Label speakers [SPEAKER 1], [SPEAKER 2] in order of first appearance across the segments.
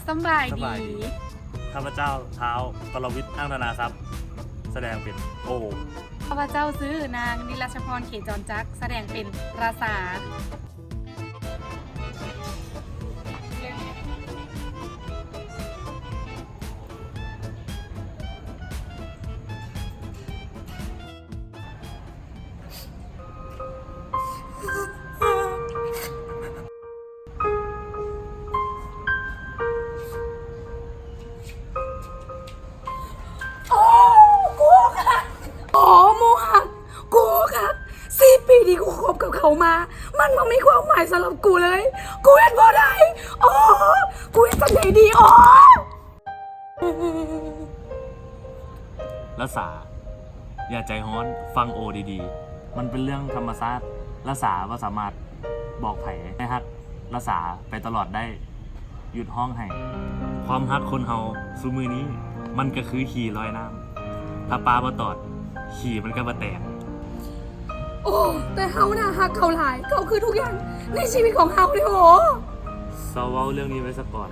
[SPEAKER 1] สบายดี
[SPEAKER 2] ข้าพเจ้าเท้ากรวิทย์อ้างธนาทรัพย์แสดงเป็นโอ
[SPEAKER 1] ข้าพเจ้าซื้อนางนิรัชพรเขจรจักรแสดงเป็นราษา
[SPEAKER 3] โมหักกูครับ4 ปีที่กูคบกับเขามา มันไม่มีความหมายสำหรับกูเลย กูเห็นบ่ได้อ๋อกูเห็นจังไหนดีอ๋อ
[SPEAKER 2] รัษาอย่าใจฮ้อนฟังโอดีๆ มันเป็นเรื่องธรรมชาติรัษาว่าสามารถบอกไผ่ให้ฮักรัษาไปตลอดได้หยุดห้องให้ความฮักคนเฮาซูมือนี้มันก็คือขี่ลอยน้ำถ้าปลาบ่ตอดขี่มันก็บ่แตก
[SPEAKER 3] โอ้แต่เฮาน่ะหักเขาหลายเขาคือทุกอย่างในชีวิตของเฮาเลยโห
[SPEAKER 2] เซาเว้าเรื่องนี้ไว้สักก่อน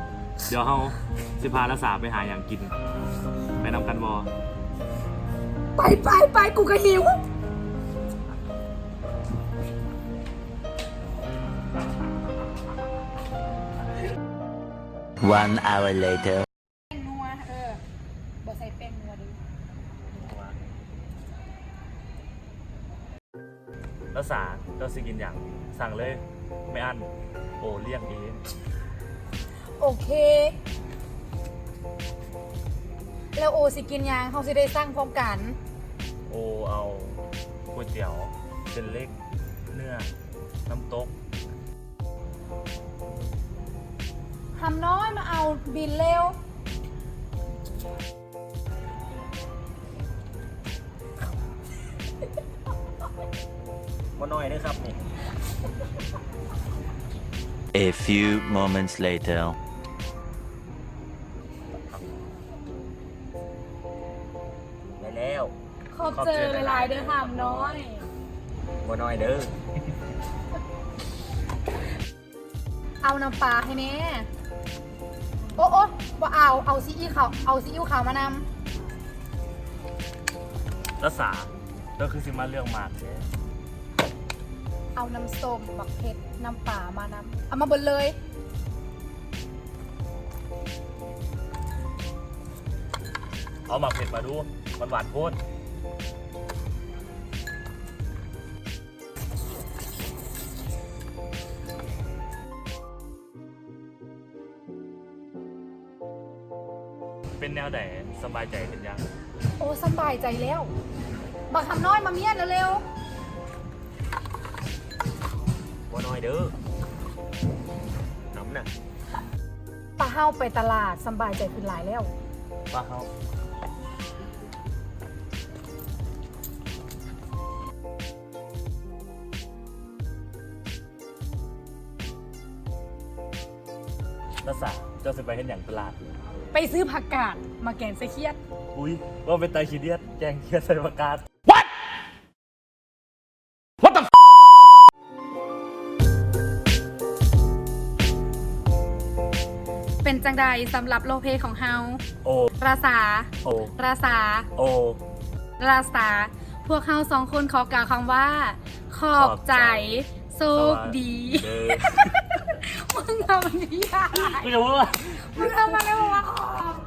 [SPEAKER 2] เดี๋ยวเฮาสิพารัษาไปหาอย่างกิน ไปนำกันบอ
[SPEAKER 3] ไปกูก็หิว
[SPEAKER 4] 1 hour later.
[SPEAKER 1] แป้งนัวบ่ใส่แป้งนัวดิ
[SPEAKER 2] รัษาเราสิกินอย่างสั่งเลยไม่อั้นโอเลี่ยงเอง
[SPEAKER 3] โอเค แล้วโอสิกินยังเขาสิได้สร้างพร้อมกัน
[SPEAKER 2] โอเอาก๋วยเตี๋ยวเส้นเล็กเนื้อน้ำตก
[SPEAKER 3] ทำน้อยมาเอาบินเร็ว
[SPEAKER 2] มาหน่อยด้วยครับนี่
[SPEAKER 4] A few moments later.
[SPEAKER 2] ได้แล้ว
[SPEAKER 3] ขอบเจอหลายๆเด้อหามน้อย
[SPEAKER 2] มาหน่อยเด้อ
[SPEAKER 3] เอาน้ำปลาให้แน่โอ้บ่เอาซีอิ๊วขาวมาน
[SPEAKER 2] รัษาก็คือสิมาเรื่องมากแท้
[SPEAKER 3] ำเอาน้ำส้มบักเผ็ดน้ำปลามานำเอามาเบิดเลย
[SPEAKER 2] เอาหมักเผ็ดมาดูมันหวานโคตรเป็นแนวไหนสบายใจเป็นยัง
[SPEAKER 3] โอ้สบายใจแล้วบักทำน้อยมาเมียนเร็ว
[SPEAKER 2] มาหน่อยเด้อน้ำน่ะ
[SPEAKER 3] ๆป้าเฮาไปตลาดสบายใจขึ้นหลายแล้ว
[SPEAKER 2] ป้าเขารัษาเจ้าสิไปเห็นอย่างตลาด
[SPEAKER 3] ไปซื้อผักกาดมาแกงใส่เคียด
[SPEAKER 2] อุ้ยว่าเป็นไตขีเดียดแกงเคียดใส่ประกาศ
[SPEAKER 1] เป็นจังใดสำหรับโลเพของเฮา
[SPEAKER 2] โอ
[SPEAKER 1] ราษา
[SPEAKER 2] โอ
[SPEAKER 1] ราษา
[SPEAKER 2] โอ
[SPEAKER 1] ราษาพวกเฮา2 คนขอกล่าวคำว่า ขอบใจโชคดี
[SPEAKER 2] เด้อ
[SPEAKER 1] มึงทำมันนี้ได้
[SPEAKER 2] ไม่รู้ว่า
[SPEAKER 1] มึงทำมาแล้วว่าขอบ